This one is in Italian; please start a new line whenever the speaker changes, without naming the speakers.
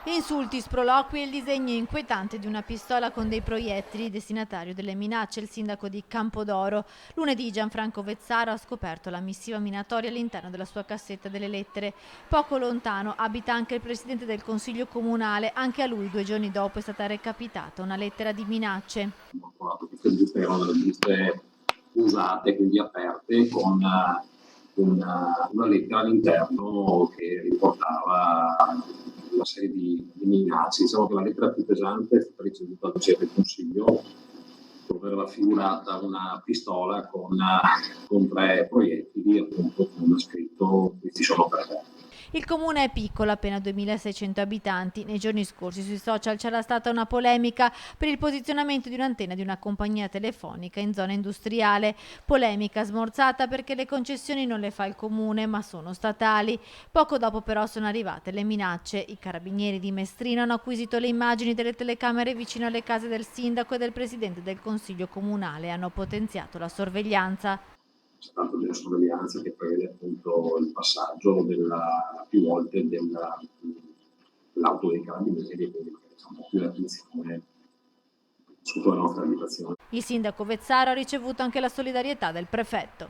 Insulti, sproloqui e il disegno inquietante di una pistola con dei proiettili, destinatario delle minacce il sindaco di Campodoro. Lunedì Gianfranco Vezzaro ha scoperto la missiva minatoria all'interno della sua cassetta delle lettere. Poco lontano abita anche il presidente del consiglio comunale, anche a lui 2 giorni dopo è stata recapitata una lettera di minacce.
Abbiamo trovato queste buste, erano delle buste usate, quindi aperte, con una lettera all'interno che riportava una serie di minacce. Diciamo che la lettera più pesante è stata ricevuta dal Presidente del Consiglio, dove era raffigurata una pistola con 3 proiettili, appunto, con scritto "questi sono per te".
Il comune è piccolo, appena 2600 abitanti. Nei giorni scorsi sui social c'era stata una polemica per il posizionamento di un'antenna di una compagnia telefonica in zona industriale. Polemica smorzata perché le concessioni non le fa il comune, ma sono statali. Poco dopo però sono arrivate le minacce. I carabinieri di Mestrino hanno acquisito le immagini delle telecamere vicino alle case del sindaco e del presidente del consiglio comunale e hanno potenziato la sorveglianza.
C'è tanto della sorveglianza che prevede appunto il passaggio più volte dell'auto dei carabinieri e quindi c'è un po' più di attenzione sotto la nostra abitazione.
Il sindaco Vezzaro ha ricevuto anche la solidarietà del prefetto.